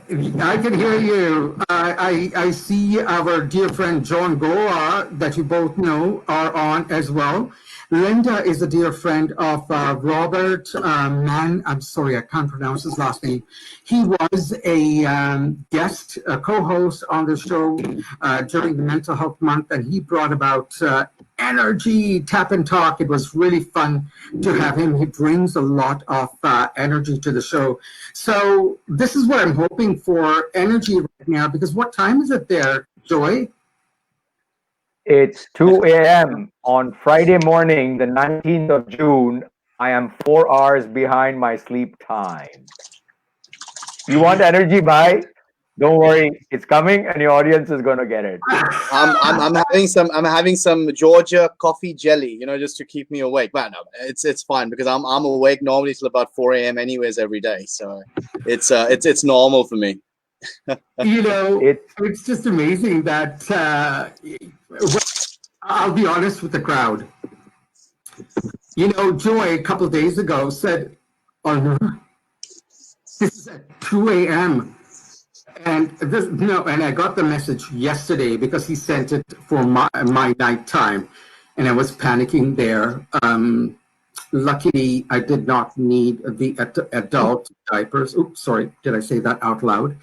I can hear you. I see our dear friend John Goa, that you both know, are on as well. Linda is a dear friend of Robert Mann. I'm sorry, I can't pronounce his last name. He was a guest, a co-host on the show during the Mental Health Month, and he brought about energy, tap and talk. It was really fun to have him. He brings a lot of energy to the show. So this is what I'm hoping for, energy right now, because what time is it there, Joy? It's 2 a.m. on Friday morning, the 19th of June. I am 4 hours behind my sleep time. You want energy, bhai? Don't worry, it's coming, and your audience is going to get it. I'm having some Georgia coffee jelly, just to keep me awake. But no, it's fine because I'm awake normally till about 4 a.m. anyways every day, so it's normal for me. It's just amazing that I'll be honest with the crowd. Joy a couple of days ago said, "Oh no, this is at 2 a.m." And I got the message yesterday because he sent it for my night time, and I was panicking there. Luckily, I did not need the adult diapers. Oops, sorry, did I say that out loud?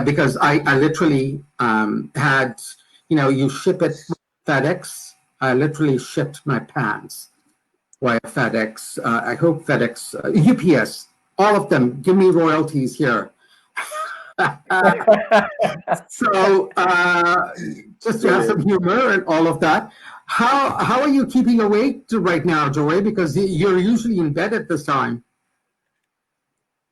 Because I literally had, you ship it FedEx. I literally shipped my pants via FedEx. I hope FedEx, UPS, all of them, give me royalties here. So just to have some humor and all of that. How are you keeping awake right now, Joy? Because you're usually in bed at this time.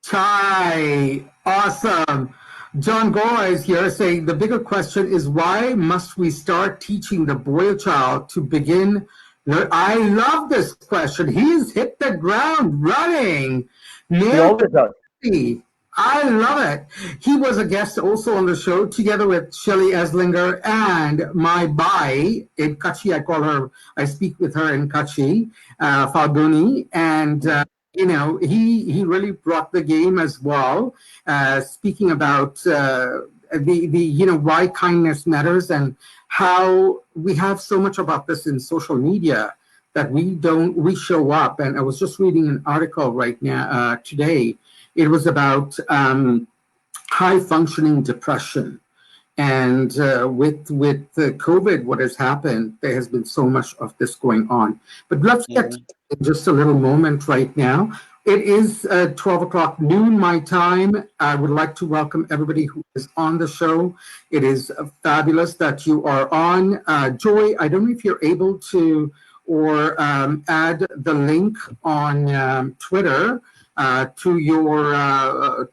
Chai, awesome. John Goa is here saying the bigger question is, why must we start teaching the boy child to begin? I love this question. He's hit the ground running. He always does. I love it. He was a guest also on the show together with Shelley Eslinger and my bai in Kachi. I speak with her in Kachi, Falguni. And, he really brought the game as well, speaking about why kindness matters and how we have so much about this in social media that we show up. And I was just reading an article right now, today. It was about high-functioning depression. And with COVID, what has happened, there has been so much of this going on. But let's get to just a little moment right now. It is 12 o'clock noon my time. I would like to welcome everybody who is on the show. It is fabulous that you are on. Joy, I don't know if you're able to or add the link on Twitter to your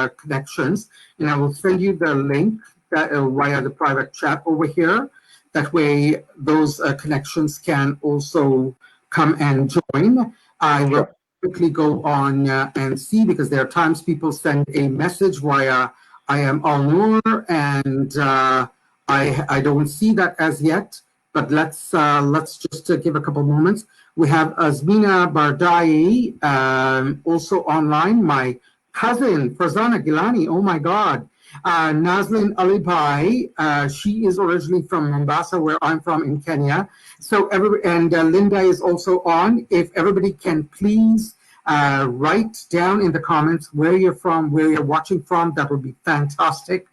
connections, and I will send you the link via the private chat over here. That way, those connections can also come and join. I will quickly go on and see, because there are times people send a message via I am Al Noor, and I don't see that as yet. But let's just give a couple moments. We have Azmina Bardai also online. My cousin Farzana Gilani. Oh my God. Nazlin Ali Bhai. She is originally from Mombasa, where I'm from in Kenya. So Linda is also on. If everybody can please write down in the comments where you're from, where you're watching from, that would be fantastic.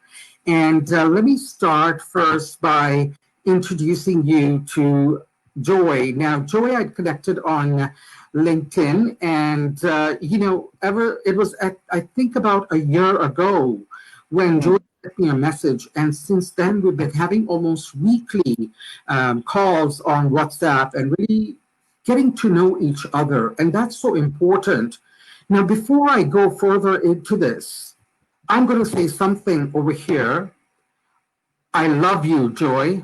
And let me start first by introducing you to Joy. Now, Joy, I'd connected on LinkedIn, and it was I think about a year ago when Joy sent me a message, and since then we've been having almost weekly calls on WhatsApp and really getting to know each other, and that's so important. Now, before I go further into this, I'm going to say something over here. I love you, Joy.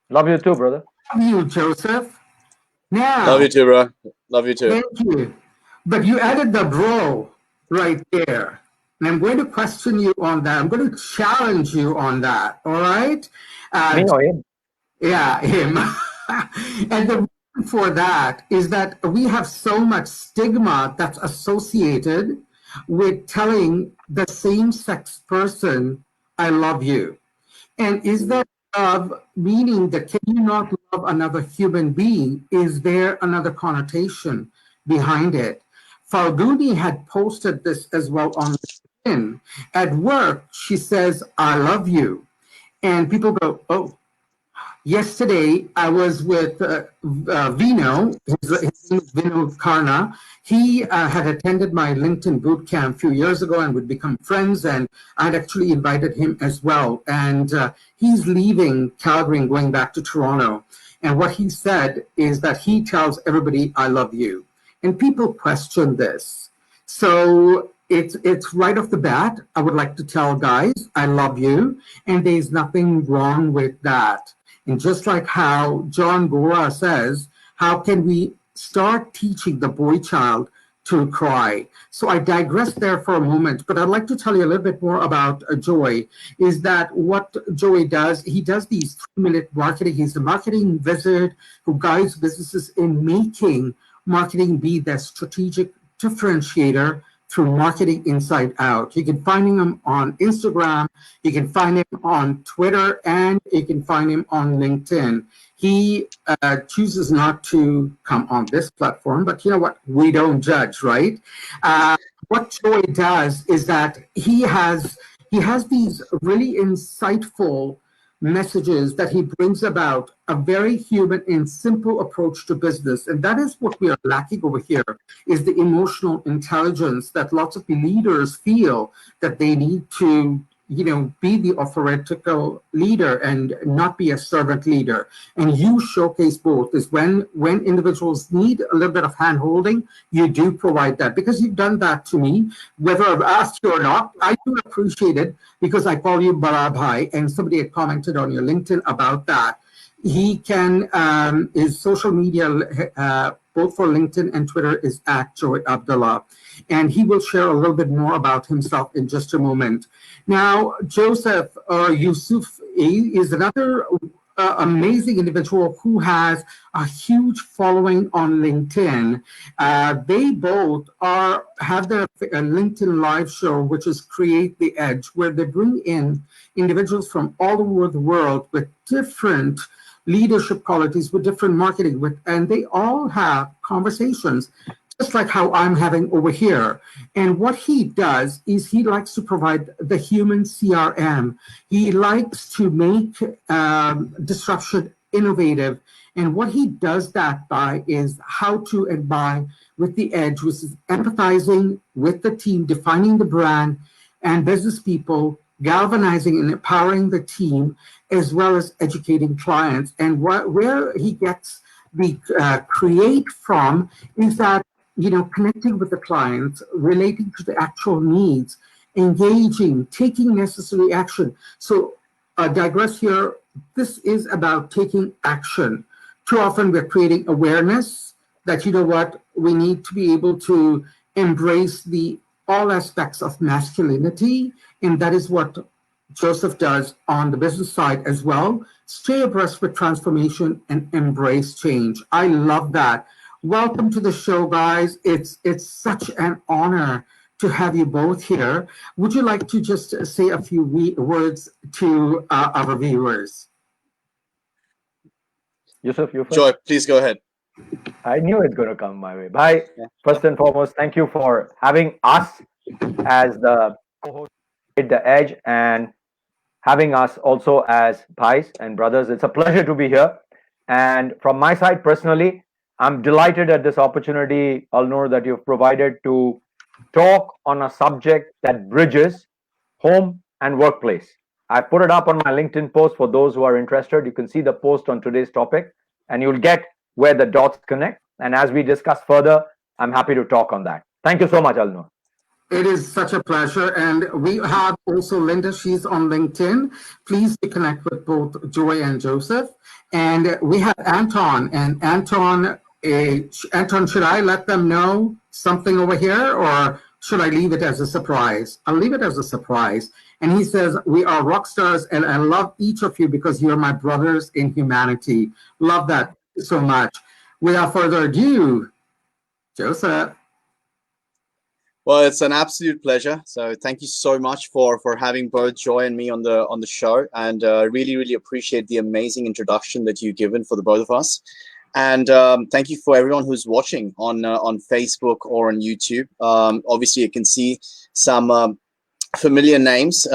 Love you too, brother. Love you, Joseph. Now, love you too, bro. Love you too. Thank you. But you added the bro right there. And I'm going to question you on that. I'm going to challenge you on that. All right? Me or him? Yeah, him. And the reason for that is that we have so much stigma that's associated with telling the same-sex person, I love you? And is that love meaning that can you not love another human being? Is there another connotation behind it? Falguni had posted this as well on LinkedIn. At work, she says, I love you. And people go, oh, yesterday, I was with Vino, his name is Vino Karna. He had attended my LinkedIn boot camp a few years ago and would become friends. And I'd actually invited him as well. And he's leaving Calgary and going back to Toronto. And what he said is that he tells everybody, I love you. And people question this. So it's right off the bat, I would like to tell guys, I love you. And there's nothing wrong with that. And just like how John Gora says, how can we start teaching the boy child to cry? So I digress there for a moment, but I'd like to tell you a little bit more about Joy, is that what Joy does, he does these 3-minute marketing. He's a marketing wizard who guides businesses in making marketing be their strategic differentiator through marketing inside out. You can find him on Instagram, you can find him on Twitter, and you can find him on LinkedIn. He chooses not to come on this platform, but you know what? We don't judge, right? What Joy does is that he has these really insightful messages that he brings about a very human and simple approach to business. And that is what we are lacking over here, is the emotional intelligence that lots of leaders feel that they need to, you know, be the authoritative leader and not be a servant leader. And you showcase both. Is when individuals need a little bit of hand holding, you do provide that, because you've done that to me, whether I've asked you or not. I do appreciate it, because I call you Balabhai, and somebody had commented on your LinkedIn about that. He can, his social media, both for LinkedIn and Twitter, is at Joy Abdullah. And he will share a little bit more about himself in just a moment. Now, Joseph or Youssef is another amazing individual who has a huge following on LinkedIn. They both have their LinkedIn live show, which is Create the Edge, where they bring in individuals from all over the world with different leadership qualities, with different marketing, and they all have conversations just like how I'm having over here. And what he does is he likes to provide the human CRM. He likes to make disruption innovative. And what he does that by is how to and by with the edge, which is empathizing with the team, defining the brand and business people, galvanizing and empowering the team, as well as educating clients. And where he gets the create from is that, you know, connecting with the clients, relating to the actual needs, engaging, taking necessary action. So digress here, this is about taking action. Too often we're creating awareness that, you know what, we need to be able to embrace all aspects of masculinity, and that is what Joseph does on the business side as well. Stay abreast with transformation and embrace change. I love that. Welcome to the show, guys. It's such an honor to have you both here. Would you like to just say a few words to our viewers? Youssef, you first. Joy, please go ahead. I knew it's going to come my way. Bye. Yeah. First and foremost, thank you for having us as the co-host at The Edge, and having us also as bhais and brothers. It's a pleasure to be here. And from my side personally, I'm delighted at this opportunity, Alnur, that you've provided to talk on a subject that bridges home and workplace. I put it up on my LinkedIn post for those who are interested. You can see the post on today's topic, and you'll get where the dots connect. And as we discuss further, I'm happy to talk on that. Thank you so much, Alnur. It is such a pleasure. And we have also Linda, she's on LinkedIn. Please connect with both Joy and Joseph. And we have Anton. And Anton, should I let them know something over here, or should I leave it as a surprise? I'll leave it as a surprise. And he says, we are rock stars, and I love each of you because you're my brothers in humanity. Love that so much. Without further ado, Joseph. Well, it's an absolute pleasure. So thank you so much for having both Joy and me on the show, and really appreciate the amazing introduction that you've given for the both of us. And thank you for everyone who's watching on Facebook or on YouTube. Obviously, you can see some familiar names.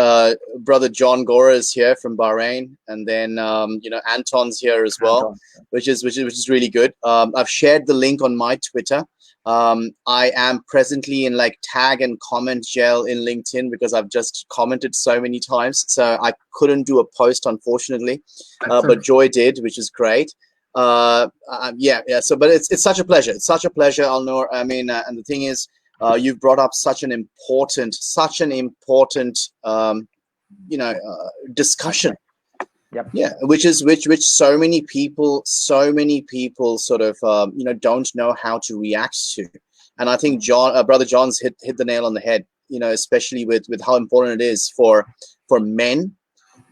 Brother John Gora is here from Bahrain, and then Anton's here as well, Anton. which is really good. I've shared the link on my Twitter. I am presently in like tag and comment jail in LinkedIn because I've just commented so many times, so I couldn't do a post, unfortunately, but Joy did, which is great. Yeah. So, but it's such a pleasure. It's such a pleasure, Alnor. I mean, and the thing is, you've brought up such an important, discussion. Yep. Yeah, which so many people sort of don't know how to react to, and I think Brother John's hit the nail on the head. Especially with how important it is for men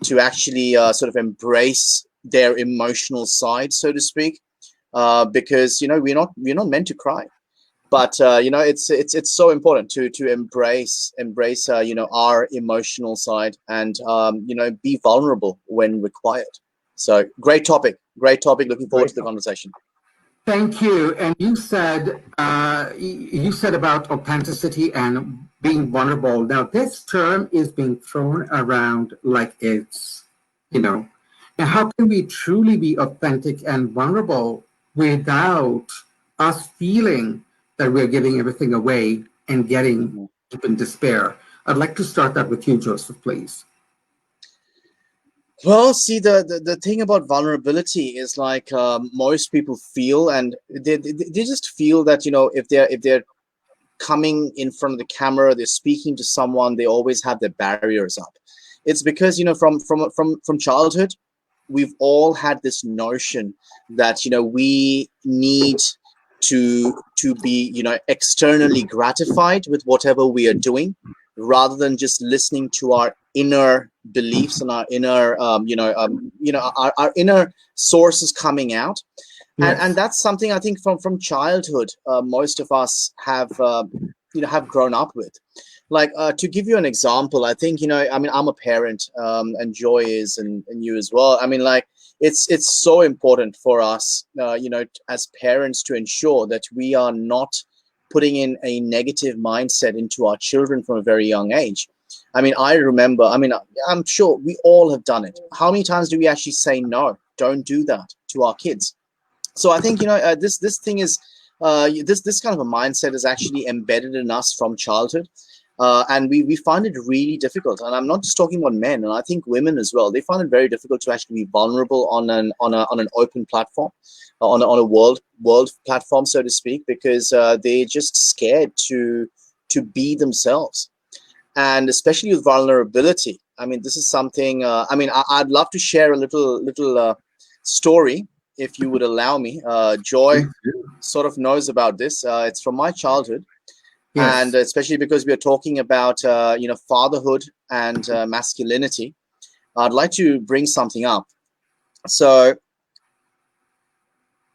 to actually sort of embrace their emotional side, so to speak, because we're not meant to cry. But it's so important to embrace our emotional side and be vulnerable when required. So great topic. Looking forward to the conversation. Thank you. And you said about authenticity and being vulnerable. Now this term is being thrown around like it's Now how can we truly be authentic and vulnerable without us feeling that we're giving everything away and getting deep in despair? I'd like to start that with you, Joseph, please. Well, see, the thing about vulnerability is like most people feel, and they just feel that if they're coming in front of the camera, they're speaking to someone, they always have their barriers up. It's because from childhood, we've all had this notion that we need to be externally gratified with whatever we are doing, rather than just listening to our inner beliefs and our inner our inner sources coming out. Yes. And that's something I think from childhood most of us have grown up with. Like to give you an example, I think I'm a parent, and Joy is, and you as well. I mean, like it's so important for us as parents to ensure that we are not putting in a negative mindset into our children from a very young age. I mean, I remember, I'm sure we all have done it. How many times do we actually say, no, don't do that to our kids? So I think, this thing is, this kind of a mindset is actually embedded in us from childhood. And we find it really difficult. And I'm not just talking about men, and I think women as well. They find it very difficult to actually be vulnerable on an open platform, on a world platform, so to speak, because they're just scared to be themselves. And especially with vulnerability, I mean, this is something. I'd love to share a little story, if you would allow me. Joy sort of knows about this. It's from my childhood. Yes. And especially because we are talking about fatherhood and masculinity, I'd like to bring something up. So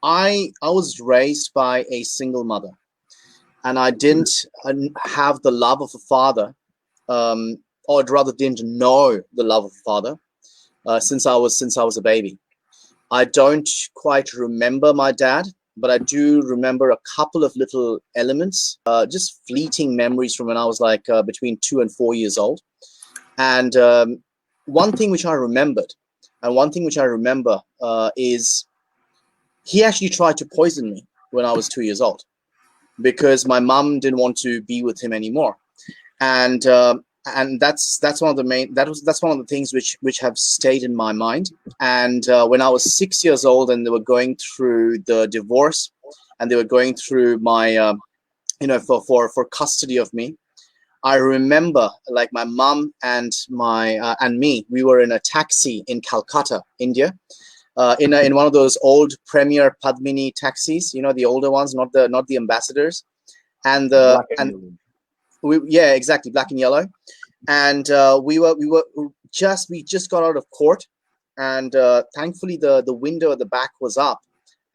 I was raised by a single mother, and I didn't have the love of a father, or rather didn't know the love of a father since I was a baby. I don't quite remember my dad, but I do remember a couple of little elements, just fleeting memories from when I was like between 2 and 4 years old. And one thing which I remembered, is he actually tried to poison me when I was 2 years old, because my mum didn't want to be with him anymore. And that's one of the things which have stayed in my mind. And when I was 6 years old and they were going through the divorce, and they were going through my for custody of me, I remember like my mum and me, we were in a taxi in Calcutta, India, in one of those old Premier Padmini taxis, the older ones, not the ambassadors, and exactly, black and yellow. And we just got out of court, and thankfully the window at the back was up,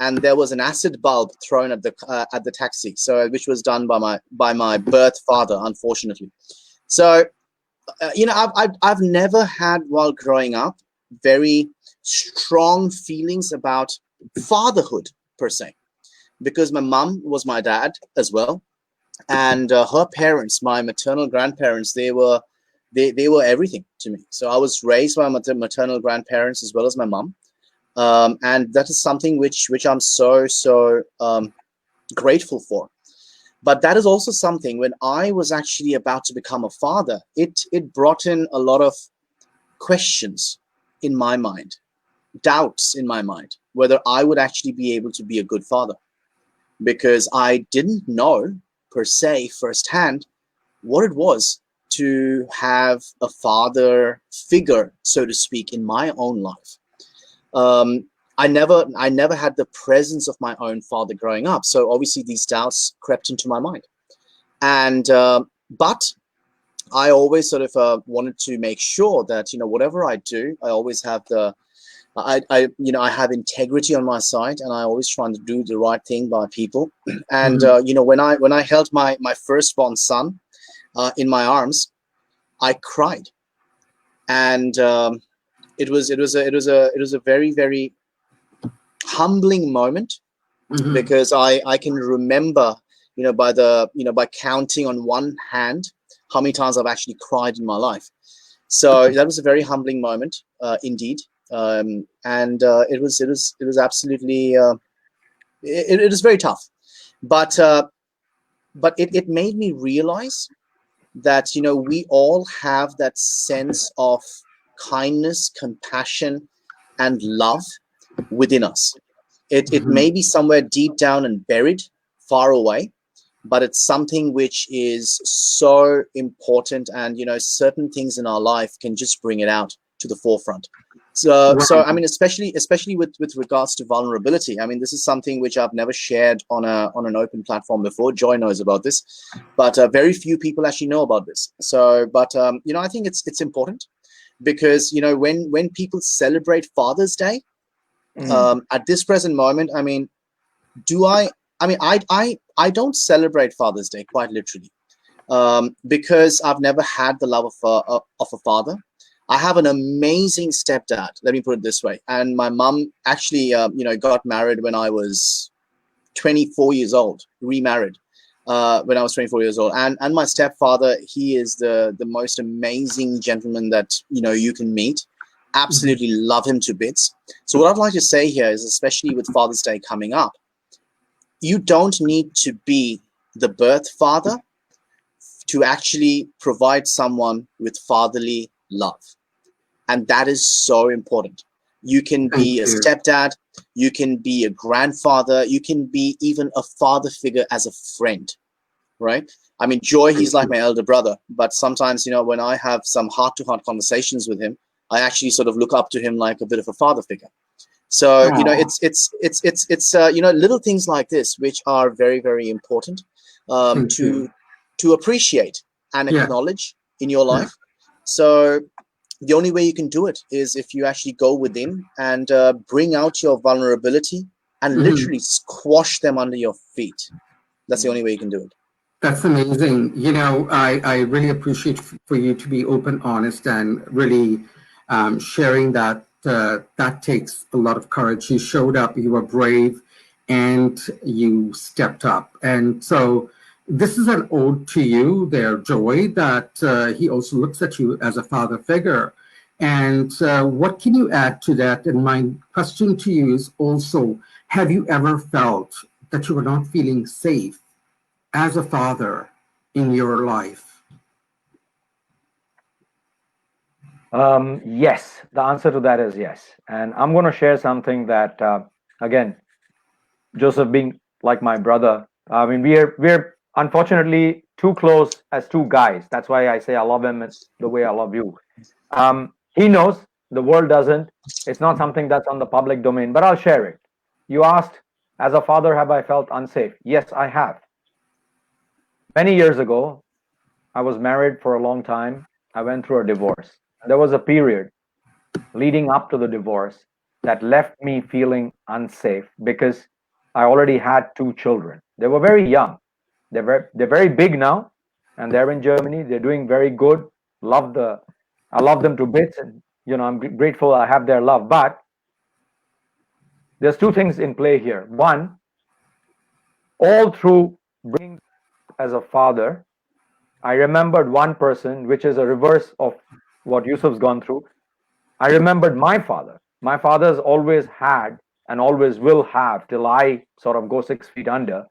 and there was an acid bulb thrown at the taxi, so which was done by my birth father, unfortunately. So I've never had, while growing up, very strong feelings about fatherhood per se, because my mum was my dad as well, and her parents, my maternal grandparents, they were everything to me. So I was raised by my maternal grandparents as well as my mum, and that is something which I'm so grateful for. But that is also something, when I was actually about to become a father, it brought in a lot of questions in my mind, doubts in my mind, whether I would actually be able to be a good father, because I didn't know per se firsthand what it was to have a father figure, so to speak, in my own life. I never had the presence of my own father growing up, so obviously these doubts crept into my mind. And but I always sort of wanted to make sure that whatever I do, I always have I have integrity on my side, and I always try to do the right thing by people. And when I held my firstborn son in my arms, I cried, and it was a very, very humbling moment, because I can remember by counting on one hand how many times I've actually cried in my life. So that was a very humbling moment, indeed. And it was absolutely it was very tough, but it made me realize that we all have that sense of kindness, compassion, and love within us. It may be somewhere deep down and buried far away, but it's something which is so important, and certain things in our life can just bring it out to the forefront. So I mean, especially with regards to vulnerability, I mean, this is something which I've never shared on an open platform before. Joy knows about this, but very few people actually know about this. So but I think it's important, because when people celebrate Father's Day, at this present moment, I mean, I don't celebrate Father's Day, quite literally, because I've never had the love of a father. I have an amazing stepdad, let me put it this way. And my mum actually, got married when I was 24 years old, remarried when I was 24 years old. And my stepfather, he is the most amazing gentleman that, you can meet. Absolutely love him to bits. So what I'd like to say here is, especially with Father's Day coming up, you don't need to be the birth father to actually provide someone with fatherly love. And that is so important. You can be a stepdad, you can be a grandfather, you can be even a father figure as a friend, right? I mean, Joy, he's like my elder brother, but sometimes, when I have some heart-to-heart conversations with him, I actually sort of look up to him like a bit of a father figure. So, it's little things like this which are very, very important to appreciate and acknowledge in your life. So the only way you can do it is if you actually go within and bring out your vulnerability and literally squash them under your feet. That's the only way you can do it. That's amazing. I really appreciate for you to be open, honest, and really sharing that. That takes a lot of courage. You showed up, you were brave, and you stepped up. And so this is an ode to you there, Joy, that he also looks at you as a father figure. And what can you add to that? And my question to you is also, have you ever felt that you were not feeling safe as a father in your life? Yes, the answer to that is yes. And I'm going to share something that, again, Joseph being like my brother, I mean, we're unfortunately too close as two guys. That's why I say I love him the way I love you. He knows, the world doesn't. It's not something that's on the public domain, but I'll share it. You asked, as a father, have I felt unsafe? Yes, I have. Many years ago, I was married for a long time. I went through a divorce. There was a period leading up to the divorce that left me feeling unsafe because I already had two children. They were very young. They're very big now, and they're in Germany. They're doing very good. I love them to bits, and I'm grateful I have their love. But there's two things in play here. One, all through bringing as a father, I remembered one person, which is a reverse of what Yusuf's gone through. I remembered my father. My father's always had and always will have, till I sort of go 6 feet under,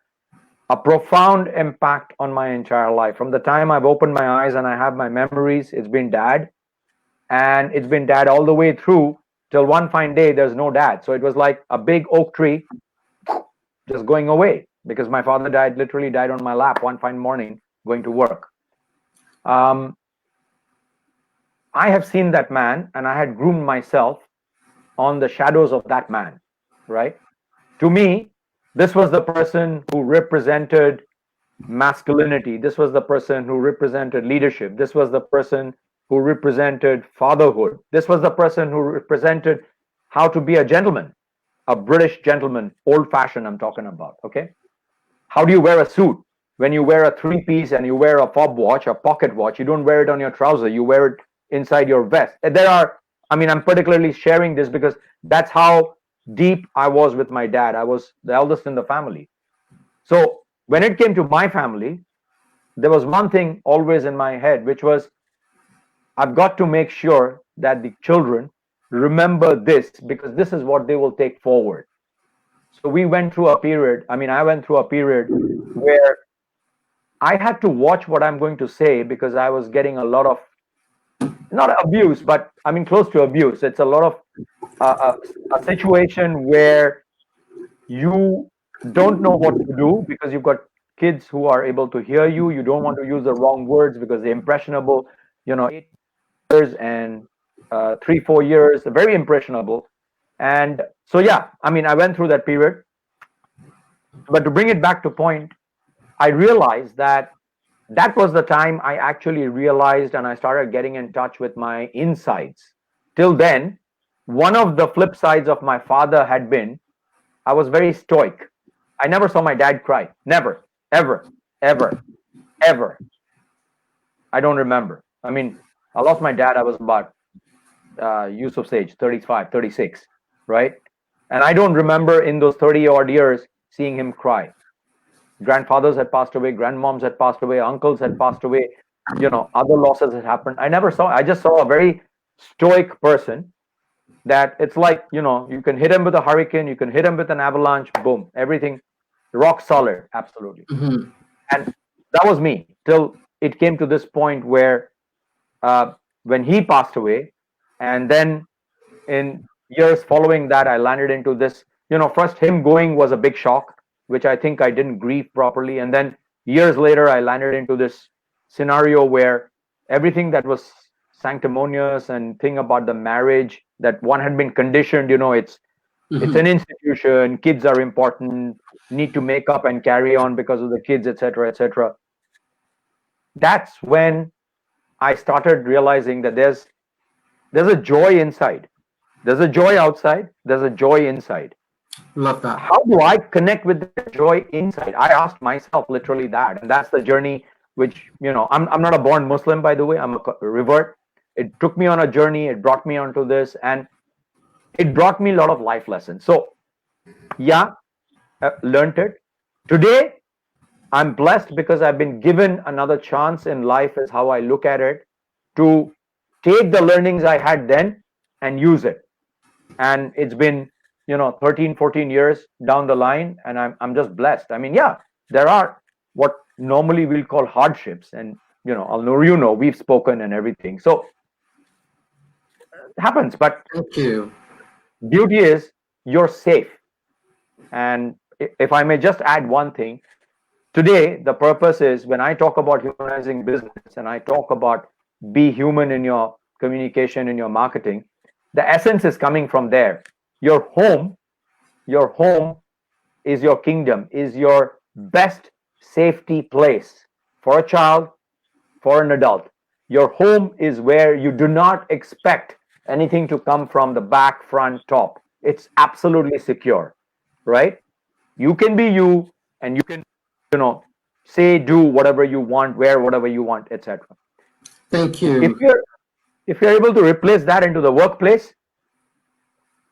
a profound impact on my entire life. From the time I've opened my eyes and I have my memories, it's been dad. And it's been dad all the way through till one fine day, there's no dad. So it was like a big oak tree just going away because my father literally died on my lap one fine morning going to work. I have seen that man, and I had groomed myself on the shadows of that man, right? To me, this was the person who represented masculinity. This was the person who represented leadership. This was the person who represented fatherhood. This was the person who represented how to be a gentleman, a British gentleman, old-fashioned I'm talking about, okay? How do you wear a suit? When you wear a three-piece and you wear a fob watch, a pocket watch, you don't wear it on your trouser, you wear it inside your vest. I'm particularly sharing this because that's how deep I was with my dad. I was the eldest in the family. So when it came to my family, there was one thing always in my head, which was, I've got to make sure that the children remember this because this is what they will take forward. So we went through a period, I went through a period where I had to watch what I'm going to say because I was getting a lot of, not abuse, but close to abuse. It's a lot of a situation where you don't know what to do because you've got kids who are able to hear you. You don't want to use the wrong words because they're impressionable, 8 years and 3-4 years, very impressionable. And so, I went through that period. But to bring it back to point, I realized that was the time I actually realized and I started getting in touch with my insides. Till then, one of the flip sides of my father had been, I was very stoic. I never saw my dad cry. Never, ever, ever, ever. I don't remember. I lost my dad, I was about Youssef's age, 35, 36, right? And I don't remember in those 30 odd years seeing him cry. Grandfathers had passed away, grandmoms had passed away, uncles had passed away, other losses had happened. I just saw a very stoic person that it's like, you can hit him with a hurricane, you can hit him with an avalanche, boom, everything rock solid, absolutely. Mm-hmm. And that was me till it came to this point where when he passed away, and then in years following that, I landed into this, first him going was a big shock, which I think I didn't grieve properly. And then years later, I landed into this scenario where everything that was sanctimonious and thing about the marriage that one had been conditioned, it's an institution, kids are important, need to make up and carry on because of the kids, etc., etc. That's when I started realizing that there's a joy inside. There's a joy outside, there's a joy inside. Love that. How do I connect with the joy inside? I asked myself literally that, and that's the journey. Which I'm not a born Muslim, by the way. I'm a revert. It took me on a journey. It brought me onto this, and it brought me a lot of life lessons. So, learned it. Today, I'm blessed because I've been given another chance in life. Is how I look at it, to take the learnings I had then and use it. And it's been 13, 14 years down the line, and I'm just blessed. There are what normally we'll call hardships, and we've spoken and everything. So it happens, but Thank you. beauty is you're safe. And if I may just add one thing, today the purpose is, when I talk about humanizing business and I talk about be human in your communication, in your marketing, the essence is coming from there. Your home is your kingdom, is your best safety place for a child, for an adult. Your home is where you do not expect anything to come from the back, front, top. it's absolutely secure, right? You can be you, and you can, say, do whatever you want, wear whatever you want, etc. Thank If you. you're able to replace that into the workplace,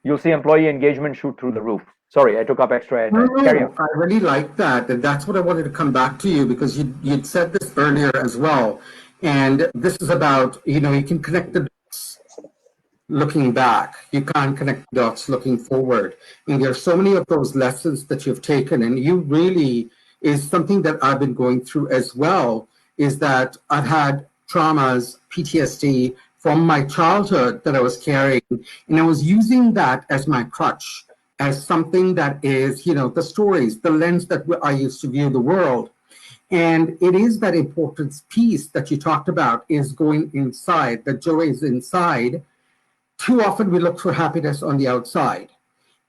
you'll see employee engagement shoot through the roof. Sorry, I took up extra No, airtime. Carry on. I really like that. And that's what I wanted to come back to you, because you'd said this earlier as well. And this is about, you can connect the dots looking back. You can't connect the dots looking forward. And there are so many of those lessons that you've taken. And you really, is something that I've been going through as well, is that I've had traumas, PTSD from my childhood that I was carrying. And I was using that as my crutch, as something that is, the stories, the lens that I used to view the world. And it is that importance piece that you talked about, is going inside. The joy is inside. Too often we look for happiness on the outside.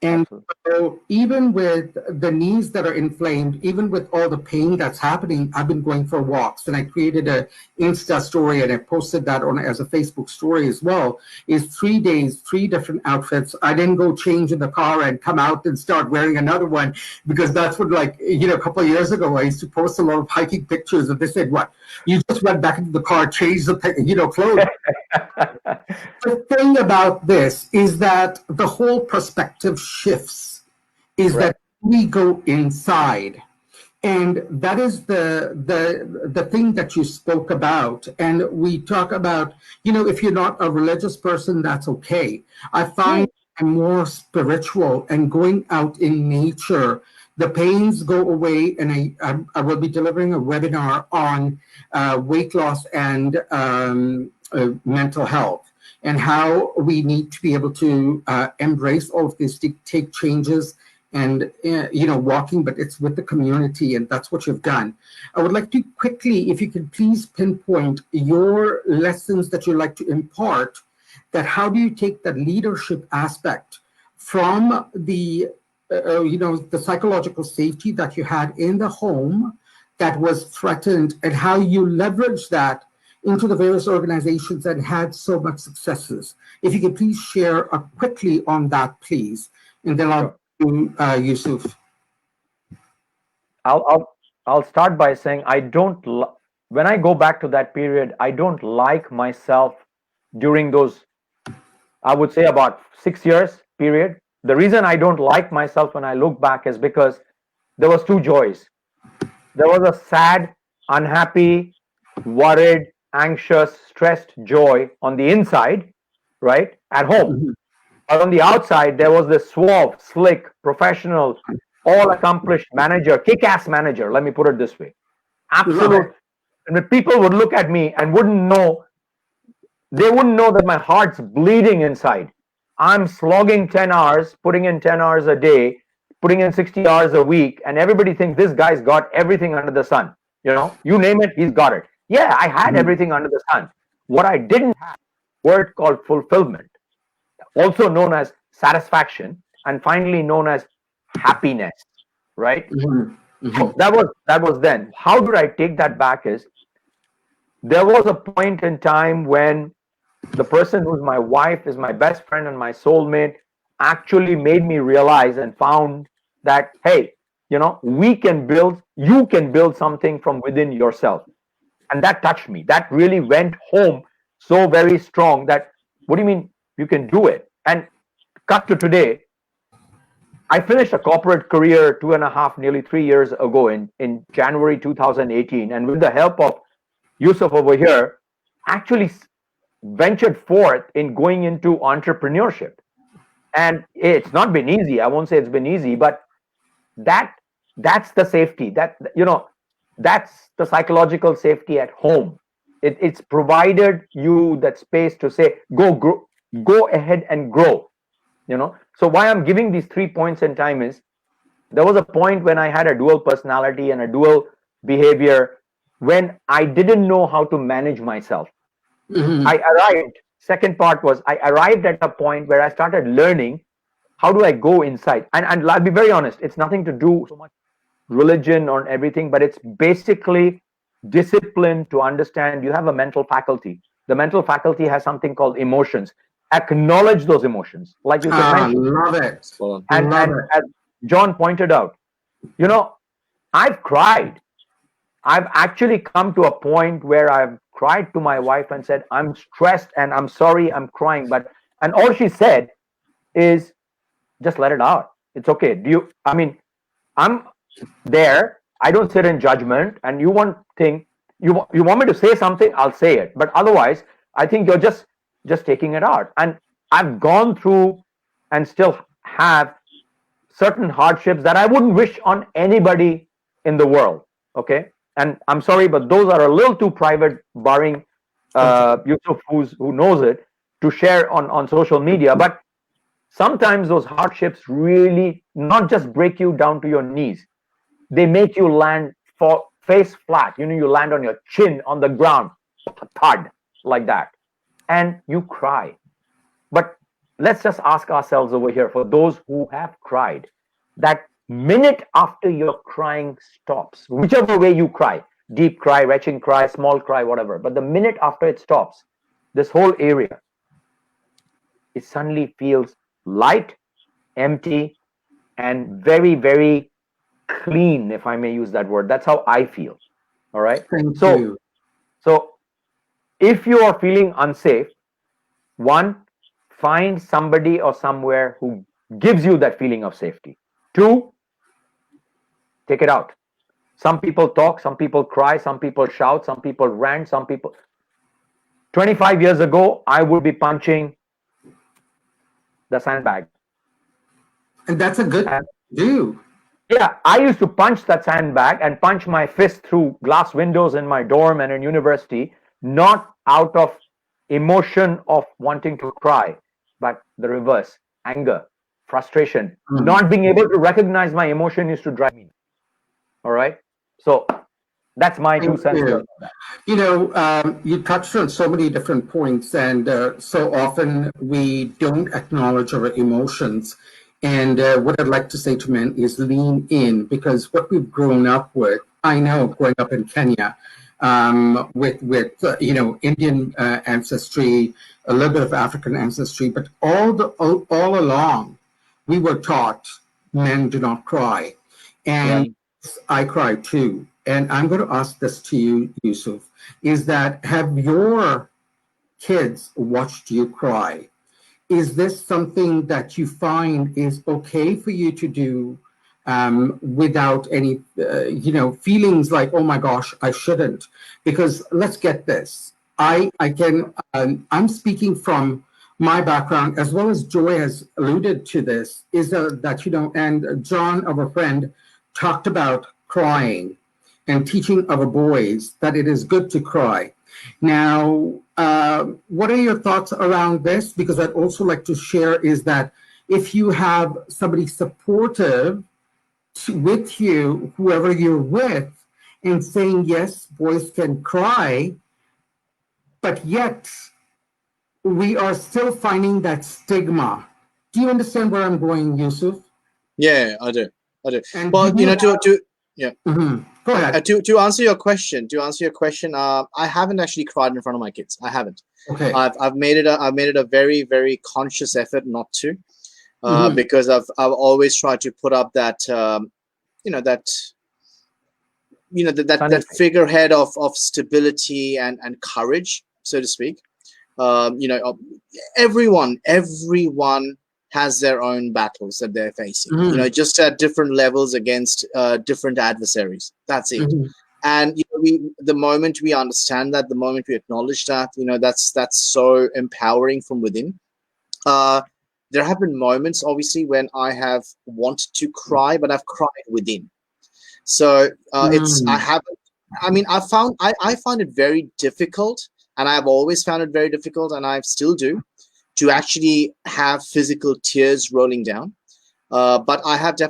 And so even with the knees that are inflamed, even with all the pain that's happening, I've been going for walks, and I created a Insta story, and I posted that on as a Facebook story as well. Is 3 days, 3 different outfits. I didn't go change in the car and come out and start wearing another one, because that's what, a couple of years ago, I used to post a lot of hiking pictures, and they said, "What? You just went back into the car, changed the clothes." The thing about this is that the whole perspective shifts, is Right. that we go inside. And that is the thing that you spoke about. And we talk about, if you're not a religious person, that's okay. I find I'm more spiritual, and going out in nature, the pains go away. And I will be delivering a webinar on weight loss and mental health, and how we need to be able to embrace all of this, to take changes, and walking, but it's with the community, and that's what you've done. I would like to quickly, if you could please pinpoint your lessons that you like to impart, that how do you take that leadership aspect from the the psychological safety that you had in the home that was threatened, and how you leverage that into the various organizations that had so much successes. If you could please share quickly on that, please, and then I'll do Youssef. I'll start by saying when I go back to that period, I don't like myself during those, I would say, about 6 years period. The reason I don't like myself when I look back is because there was 2 joys. There was a sad, unhappy, worried, anxious, stressed joy on the inside, right, at home. But on the outside, there was this suave, slick, professional, all-accomplished manager, kick-ass manager, let me put it this way. Absolute. And people would look at me and wouldn't know that my heart's bleeding inside. I'm slogging 10 hours, putting in 10 hours a day, putting in 60 hours a week, and everybody thinks this guy's got everything under the sun. You name it, he's got it. Yeah, I had everything under the sun. What I didn't have, a word called fulfillment, also known as satisfaction, and finally known as happiness, right? So that was then. How did I take that back is, there was a point in time when the person who's my wife, is my best friend and my soulmate, actually made me realize and found that, hey, you can build something from within yourself. And that touched me. That really went home so very strong that, what do you mean you can do it? And cut to today, I finished a corporate career 2.5, nearly 3 years ago in January 2018. And with the help of Youssef over here, actually ventured forth in going into entrepreneurship. And it's not been easy. I won't say it's been easy, but that's the safety. That's the psychological safety at home. It's provided you that space to say, go ahead and grow. So why I'm giving these 3 points in time is, there was a point when I had a dual personality and a dual behavior, when I didn't know how to manage myself. Second part was, I arrived at a point where I started learning, how do I go inside? And I'll be very honest, it's nothing to do so much religion or everything, but it's basically discipline to understand you have a mental faculty. The mental faculty has something called emotions. acknowledge those emotions, like you said, mentioned. Love it. And as John pointed out, I've cried. I've actually come to a point where I've cried to my wife and said, I'm stressed and I'm sorry, I'm crying. And all she said is, just let it out. It's okay. I'm there. I don't sit in judgment. And you want me to say something, I'll say it. But otherwise, I think you're just taking it out. And I've gone through and still have certain hardships that I wouldn't wish on anybody in the world. Okay. And I'm sorry, but those are a little too private, barring Youssef, who knows it, to share on social media. But sometimes those hardships really not just break you down to your knees. They make you land face flat. You land on your chin on the ground, thud, like that. And you cry. But let's just ask ourselves over here, for those who have cried, that minute after your crying stops, whichever way you cry, deep cry, retching cry, small cry, whatever, but the minute after it stops, this whole area, it suddenly feels light, empty, and very, very clean, if I may use that word. That's how I feel. All right. So if you are feeling unsafe, one, find somebody or somewhere who gives you that feeling of safety. Two, take it out. Some people talk, some people cry, some people shout, some people rant, 25 years ago, I would be punching the sandbag. And that's a good do. Yeah, I used to punch that sandbag and punch my fist through glass windows in my dorm and in university, not out of emotion of wanting to cry, but the reverse, anger, frustration. Not being able to recognize my emotion used to drive me. All right. So that's my 2 cents. You touched on so many different points, and so often we don't acknowledge our emotions. And what I'd like to say to men is lean in, because what we've grown up with, I know growing up in Kenya, with Indian ancestry, a little bit of African ancestry, but all along we were taught men do not cry. And I cry too. And I'm going to ask this to you, Youssef, is that have your kids watched you cry? Is this something that you find is okay for you to do without any, feelings like, oh my gosh, I shouldn't? Because let's get this. I'm speaking from my background, as well as Joy has alluded to this, is that, and John, our friend, talked about crying and teaching our boys that it is good to cry. Now, what are your thoughts around this? Because I'd also like to share is that if you have somebody supportive with you, whoever you're with, and saying, yes, boys can cry, but yet we are still finding that stigma. Do you understand where I'm going, Youssef? Yeah, I do. And well, yeah. Mm-hmm. Go ahead. To answer your question, I haven't actually cried in front of my kids. I haven't. Okay. I've made it a very, very conscious effort not to, because I've always tried to put up that that figurehead of stability and courage, so to speak. Everyone has their own battles that they're facing, just at different levels against different adversaries. That's it. And the moment we understand that, the moment we acknowledge that, that's so empowering from within. There have been moments, obviously, when I have wanted to cry, but I've cried within. So I find it very difficult, and I've always found it very difficult, and I still do, to actually have physical tears rolling down. But I have there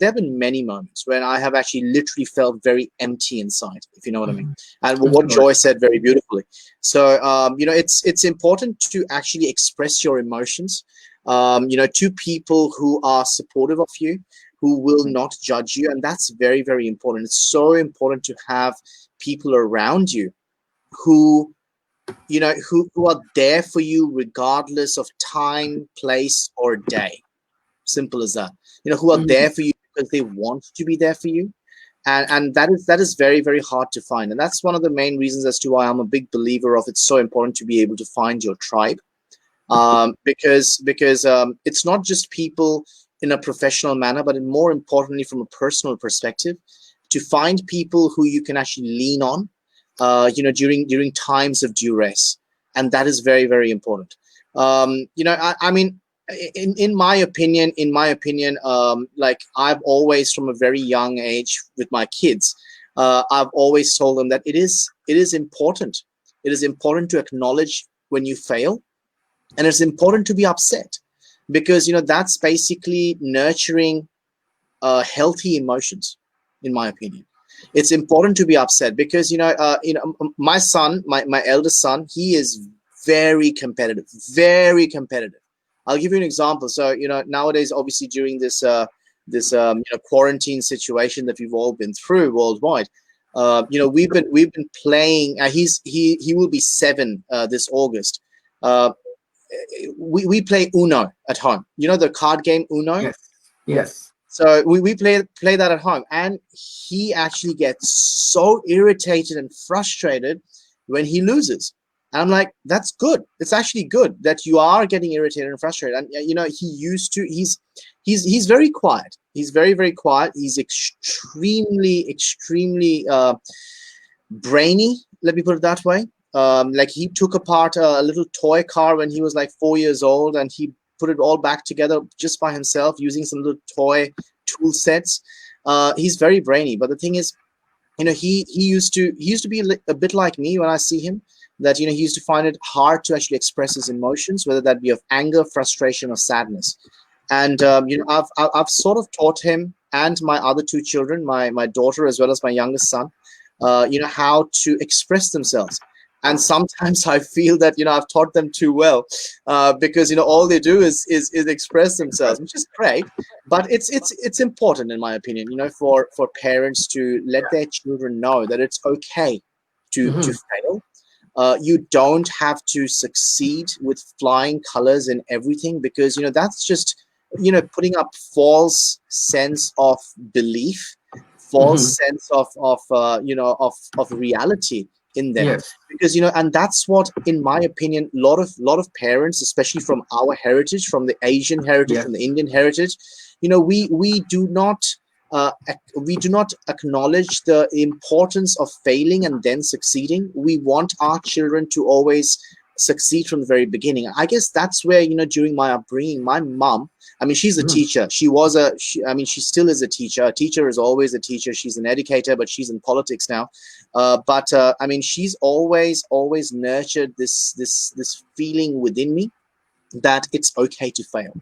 have been many moments when I have actually literally felt very empty inside, if you know what I mean. And what Joy said very beautifully. So, it's important to actually express your emotions, to people who are supportive of you, who will not judge you. And that's very, very important. It's so important to have people around you who who are there for you regardless of time, place, or day. Simple as that. Who are there for you because they want to be there for you. And that is very, very hard to find. And that's one of the main reasons as to why I'm a big believer of it's so important to be able to find your tribe. Because it's not just people in a professional manner, but more importantly, from a personal perspective, to find people who you can actually lean on, during times of duress. And that is very, very important. I mean, in my opinion, like I've always, from a very young age with my kids, I've always told them that it is important. It is important to acknowledge when you fail, and it's important to be upset, because that's basically nurturing healthy emotions, in my opinion. It's important to be upset because my son, my eldest son, he is very competitive, very competitive. I'll give you an example. So nowadays, obviously, during this quarantine situation that we've all been through worldwide, we've been playing. He will be 7 this August. We play Uno at home. The card game Uno. Yes. Yes. So we play that at home, and he actually gets so irritated and frustrated when he loses. And I'm like, that's good. It's actually good that you are getting irritated and frustrated. And he's very quiet. He's very, very quiet. He's extremely brainy. Let me put it that way. Like he took apart a little toy car when he was like 4 years old, and he put it all back together just by himself using some little toy tool sets. He's very brainy, but the thing is, he used to be a bit like me when I see him. That he used to find it hard to actually express his emotions, whether that be of anger, frustration, or sadness. And I've sort of taught him and my other 2 children, my daughter as well as my youngest son, how to express themselves. And sometimes I feel that I've taught them too well, because all they do is express themselves, which is great. But it's important, in my opinion, for parents to let their children know that it's okay to fail. You don't have to succeed with flying colors and everything, because that's just putting up false sense of belief, false sense of reality in them. Yes. Because and that's what, in my opinion, a lot of parents, especially from our heritage, from the Asian heritage, from the Indian heritage, we do not acknowledge the importance of failing and then succeeding. We want our children to always succeed from the very beginning. I guess that's where during my upbringing, my mom, I mean, she's a teacher. She still is a teacher. A teacher is always a teacher. She's an educator, but she's in politics now. But I mean, she's always nurtured this feeling within me that it's okay to fail,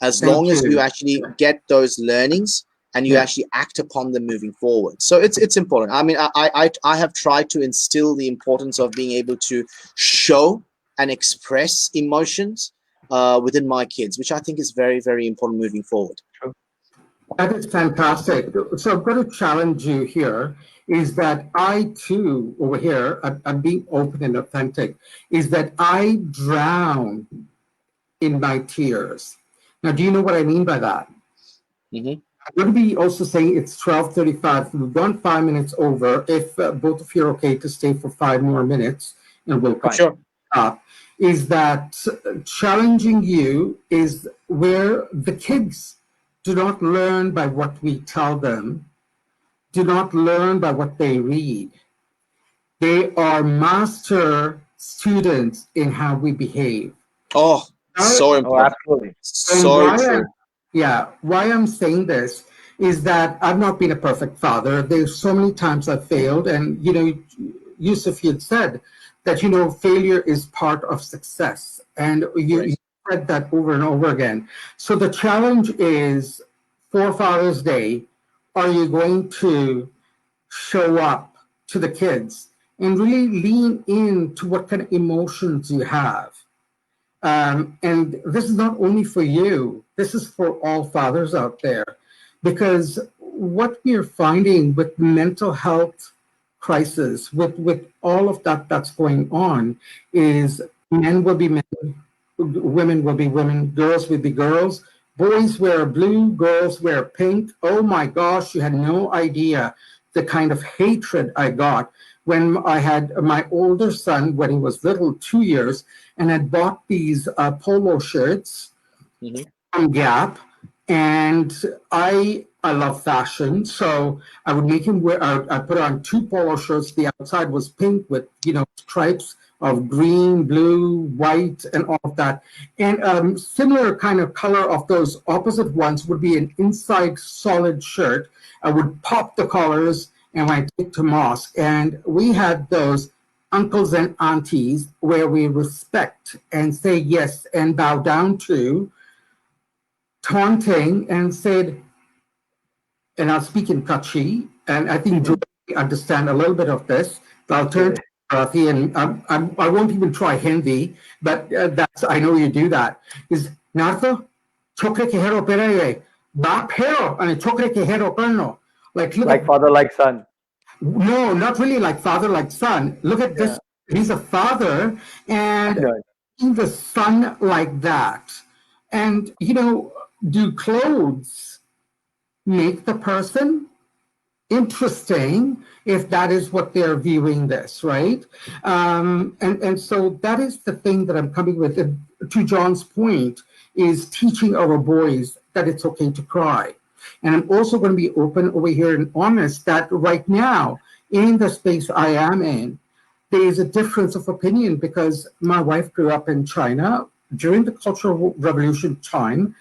as long as you actually get those learnings and you actually act upon them moving forward. So it's important. I mean, I have tried to instill the importance of being able to show and express emotions within my kids, which I think is very, very important moving forward. That is fantastic. So I'm going to challenge you here, is that I too, over here, I'm being open and authentic, is that I drown in my tears. Now, do you know what I mean by that? Mm-hmm. I'm going to be also saying it's 12:35. We've gone 5 minutes over. If both of you are okay to stay for 5 more minutes, and we'll Sure. up, is that challenging you is where the kids do not learn by what we tell them, do not learn by what they read. They are master students in how we behave. Oh, so important. Absolutely. So true. Why I'm saying this is that I've not been a perfect father. There's so many times I've failed, and Youssef, you had said that failure is part of success, and you said that over and over again. So the challenge is, for Father's Day, are you going to show up to the kids and really lean into what kind of emotions you have? And this is not only for you, this is for all fathers out there, because what we're finding with mental health crisis with all of that that's going on is men will be men, women will be women, girls will be girls, boys wear blue, girls wear pink. Oh my gosh, you had no idea the kind of hatred I got when I had my older son, when he was little, 2 years, and had bought these polo shirts from Gap. And I love fashion, so I would make him wear. I put on two polo shirts. The outside was pink with stripes of green, blue, white, and all of that. And similar kind of color of those opposite ones would be an inside solid shirt. I would pop the collars and I take to mosque. And we had those uncles and aunties where we respect and say yes and bow down to, taunting and said, and I'll speak in Kachi, and I think Joy understand a little bit of this. But I'll turn to Marathi, and I won't even try Hindi, but that's I know you do that. Is Nartho chokre ke hero peraye baap hero and chokre ke hero perno, like father, like son. No, not really like father, like son. Look at this. He's a father, and the son like that. And do clothes make the person? Interesting if that is what they're viewing this, right? And so that is the thing that I'm coming with. And to John's point, is teaching our boys that it's okay to cry. And I'm also going to be open over here and honest that right now, in the space I am in, there is a difference of opinion because my wife grew up in China during the Cultural Revolution time.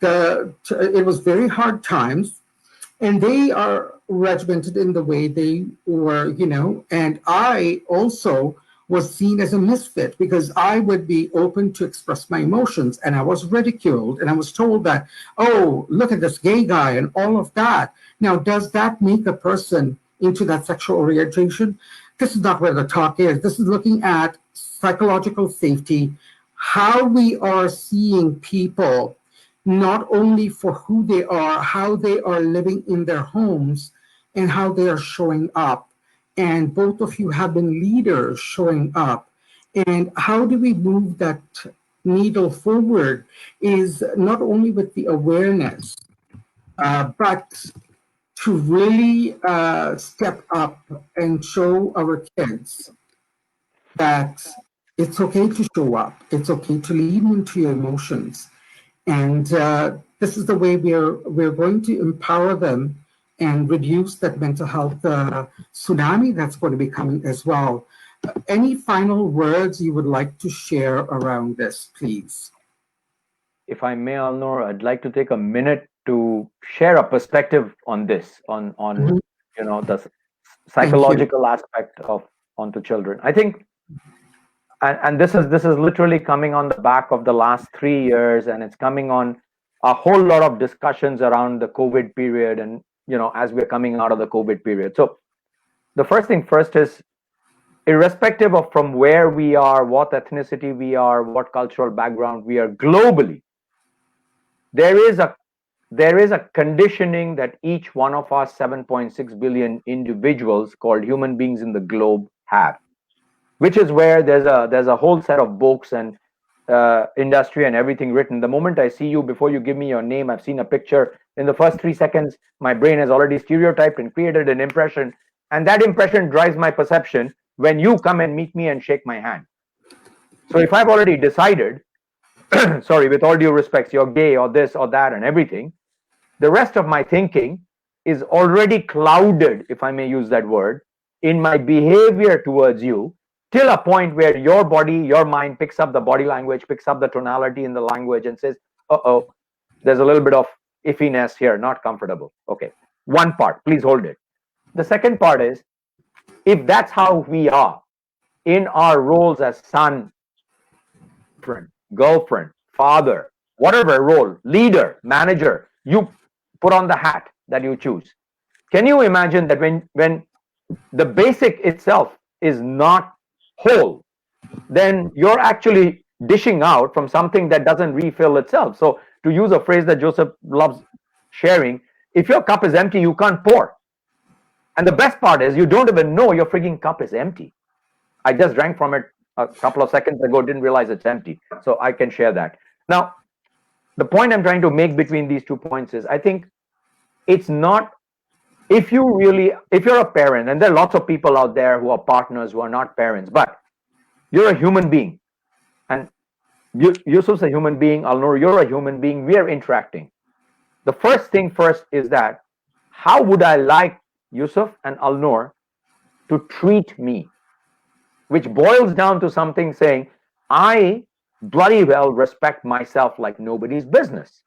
It was very hard times, and they are regimented in the way they were, and I also was seen as a misfit because I would be open to express my emotions, and I was ridiculed, and I was told that, oh, look at this gay guy and all of that. Now, does that make a person into that sexual orientation? This is not where the talk is. This is looking at psychological safety, how we are seeing people not only for who they are, how they are living in their homes, and how they are showing up. And both of you have been leaders showing up. And how do we move that needle forward is not only with the awareness, but to really step up and show our kids that it's okay to show up. It's okay to lean into your emotions. And this is the way we're going to empower them and reduce that mental health tsunami that's going to be coming as well. Any final words you would like to share around this, please? If I may, Alnor, I'd like to take a minute to share a perspective on this, on the psychological aspect of onto children. I think, and this is literally coming on the back of the last 3 years, and it's coming on a whole lot of discussions around the COVID period, and as we're coming out of the COVID period. So the first thing first is, irrespective of from where we are, what ethnicity we are, what cultural background we are globally, there is a conditioning that each one of us 7.6 billion individuals called human beings in the globe have, which is where there's a whole set of books and industry and everything written. The moment I see you, before you give me your name, I've seen a picture. In the first 3 seconds, my brain has already stereotyped and created an impression, and that impression drives my perception when you come and meet me and shake my hand. So if I've already decided, sorry, with all due respect, you're gay or this or that and everything, the rest of my thinking is already clouded, if I may use that word, in my behavior towards you, till a point where your body, your mind picks up the body language, picks up the tonality in the language and says, uh-oh, there's a little bit of iffiness here, not comfortable. Okay, one part, please hold it. The second part is, if that's how we are in our roles as son, friend, girlfriend, father, whatever role, leader, manager, you put on the hat that you choose. Can you imagine that when the basic itself is not whole, then you're actually dishing out from something that doesn't refill itself? So to use a phrase that Joseph loves sharing, if your cup is empty, you can't pour. And the best part is you don't even know your freaking cup is empty. I just drank from it a couple of seconds ago, didn't realize it's empty. So I can share that. Now, the point I'm trying to make between these 2 points is, I think it's not, if you're a parent, and there are lots of people out there who are partners who are not parents, but you're a human being, and Yusuf's a human being, Alnur, you're a human being, we are interacting. The first thing first is that, how would I like Yusuf and Alnur to treat me? Which boils down to something saying, I bloody well respect myself like nobody's business.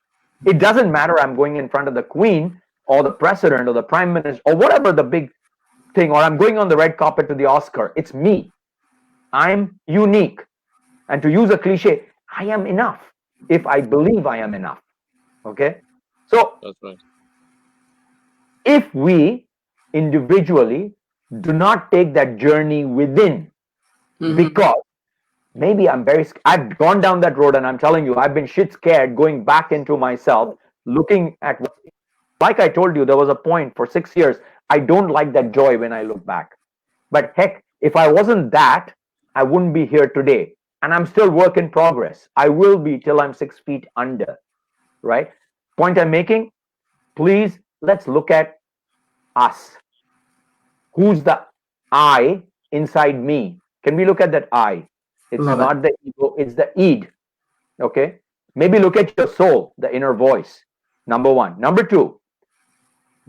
It doesn't matter I'm going in front of the Queen or the President or the Prime Minister or whatever the big thing, or I'm going on the red carpet to the Oscar. It's me. I'm unique. And to use a cliche, I am enough if I believe I am enough. Okay? So, That's right. If we individually do not take that journey within, because maybe I've gone down that road, and I'm telling you, I've been shit scared going back into myself, looking at, like I told you, there was a point for 6 years, I don't like that joy when I look back. But heck, if I wasn't that, I wouldn't be here today. And I'm still work in progress. I will be till I'm 6 feet under, right? Point I'm making, please, let's look at us. Who's the I inside me? Can we look at that I? It's not the ego, it's the id. Okay? Maybe look at your soul, the inner voice. Number one. Number two,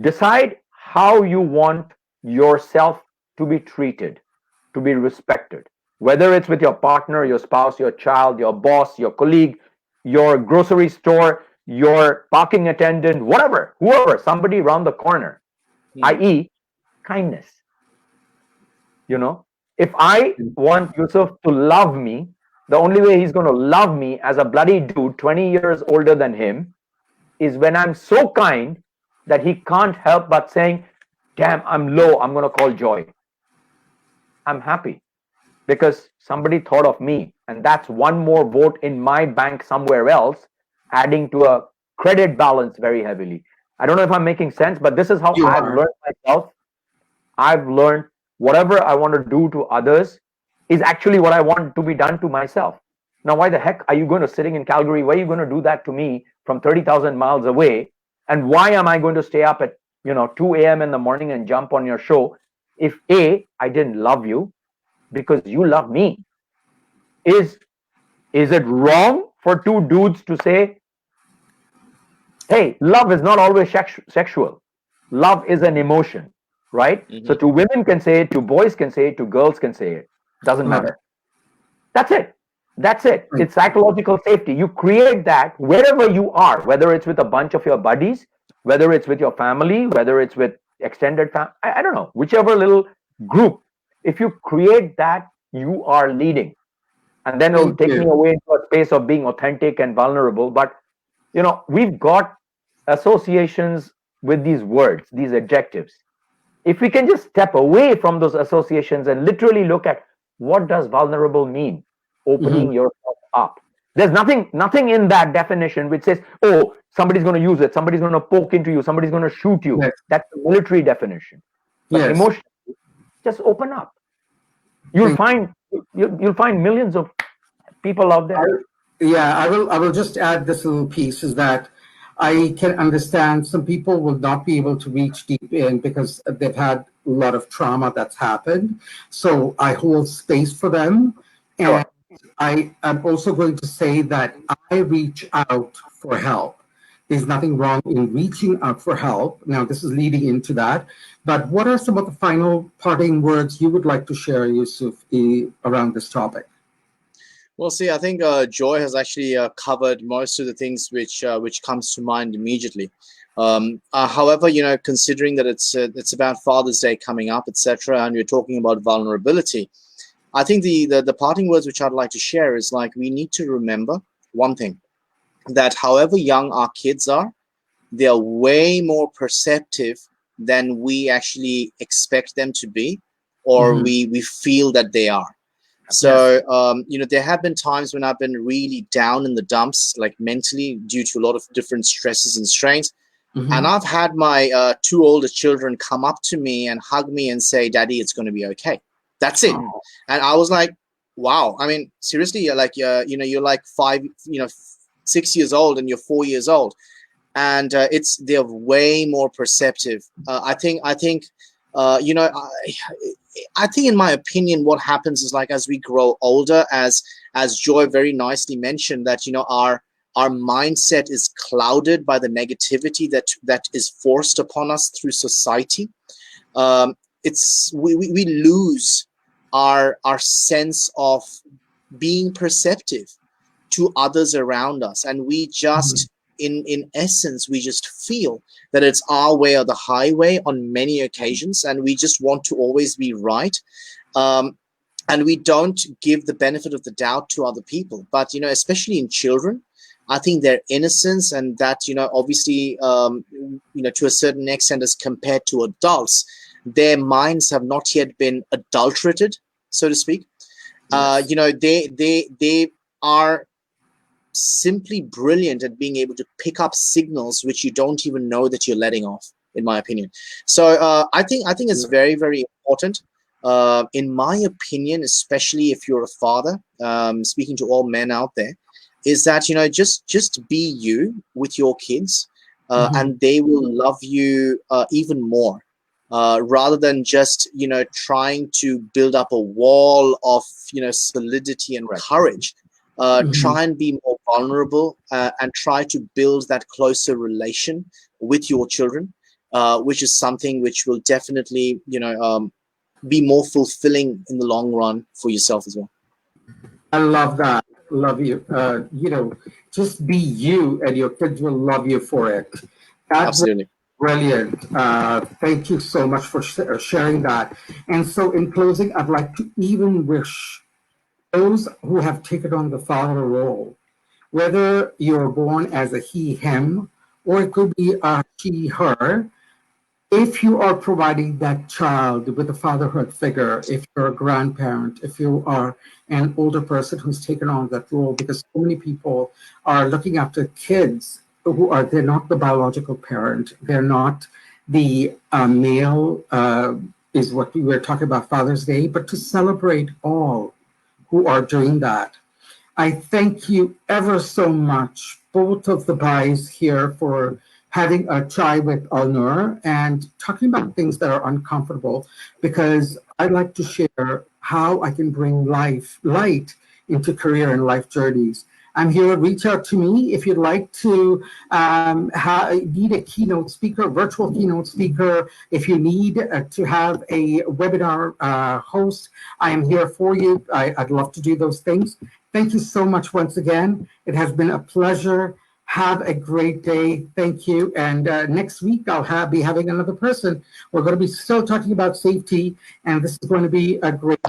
decide how you want yourself to be treated, to be respected. Whether it's with your partner, your spouse, your child, your boss, your colleague, your grocery store, your parking attendant, whatever, whoever, somebody around the corner, i.e., kindness. You know, if I want Yusuf to love me, the only way he's going to love me as a bloody dude 20 years older than him is when I'm so kind that he can't help but saying, damn, I'm low, I'm going to call Joy. I'm happy because somebody thought of me, and that's one more vote in my bank somewhere else, adding to a credit balance very heavily. I don't know if I'm making sense, but this is how I've learned myself. I've learned whatever I want to do to others is actually what I want to be done to myself. Now, why the heck are you going to sitting in Calgary? Why are you going to do that to me from 30,000 miles away? And why am I going to stay up at 2 a.m. in the morning and jump on your show if A, I didn't love you because you love me? Is it wrong for two dudes to say, hey, love is not always sexual. Love is an emotion, right? So to women can say it, to boys can say it, to girls can say it. Doesn't matter. That's it. That's it. It's psychological safety. You create that wherever you are, whether it's with a bunch of your buddies, whether it's with your family, whether it's with extended family, I don't know, whichever little group. If you create that, you are leading. And then it'll take me away into a space of being authentic and vulnerable. But, we've got associations with these words, these adjectives. If we can just step away from those associations and literally look at what does vulnerable mean? Opening yourself up. There's nothing in that definition which says, oh, somebody's going to use it, somebody's going to poke into you, somebody's going to shoot you. Yes. That's the military definition. But emotionally, just open up. You'll find millions of people out there. I will just add this little piece is that I can understand some people will not be able to reach deep in because they've had a lot of trauma that's happened. So I hold space for them. And I am also going to say that I reach out for help. There's nothing wrong in reaching out for help. Now, this is leading into that. But what are some of the final parting words you would like to share, Youssef, around this topic? Well, see, I think Joy has actually covered most of the things which comes to mind immediately. However, considering that it's about Father's Day coming up, etc., and we're talking about vulnerability, I think the parting words which I'd like to share is like we need to remember one thing, that however young our kids are, they are way more perceptive than we actually expect them to be, or we feel that they are. So, there have been times when I've been really down in the dumps, like mentally, due to a lot of different stresses and strains. And I've had my 2 older children come up to me and hug me and say, "Daddy, it's going to be okay." That's it. And I was like, wow. I mean, seriously, you're like, you're like 6 years old and you're 4 years old. And they're way more perceptive. I think, in my opinion, what happens is, like, as we grow older, as Joy very nicely mentioned, that, our mindset is clouded by the negativity that is forced upon us through society. We lose our sense of being perceptive to others around us, and we just in essence, we just feel that it's our way or the highway on many occasions, and we just want to always be right. And we don't give the benefit of the doubt to other people. But, especially in children, I think their innocence, and that, obviously, to a certain extent as compared to adults, their minds have not yet been adulterated, so to speak. Yes. They are simply brilliant at being able to pick up signals which you don't even know that you're letting off, in my opinion. So I think it's very, very important. In my opinion, especially if you're a father, speaking to all men out there, is that, just be you with your kids, and they will love you even more, rather than just, trying to build up a wall of, solidity and courage. Try and be more vulnerable, and try to build that closer relation with your children, which is something which will definitely, be more fulfilling in the long run for yourself as well. I love that. Love you. Just be you, and your kids will love you for it. That's absolutely brilliant. Thank you so much for sharing that. And so, in closing, I'd like to even wish those who have taken on the father role, whether you're born as a he, him, or it could be a she, her, if you are providing that child with a fatherhood figure, if you're a grandparent, if you are an older person who's taken on that role, because so many people are looking after kids they're not the biological parent, they're not the male, is what we were talking about Father's Day, but to celebrate all who are doing that. I thank you ever so much, both of the guys here, for having a chai with Al-Nur and talking about things that are uncomfortable, because I'd like to share how I can bring light into career and life journeys. I'm here. Reach out to me if you'd like to need a keynote speaker, virtual keynote speaker. If you need to have a webinar host, I am here for you. I'd love to do those things. Thank you so much once again. It has been a pleasure. Have a great day. Thank you. And next week, I'll be having another person. We're going to be still talking about safety. And this is going to be a great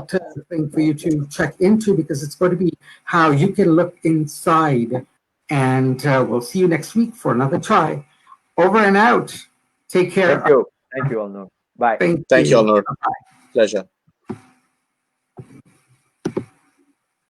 thing for you to check into, because it's going to be how you can look inside. And we'll see you next week for another try. Over and out. Take care. Thank you. Thank you, Al-Nur. Bye. Thank you, Al-Nur. Pleasure.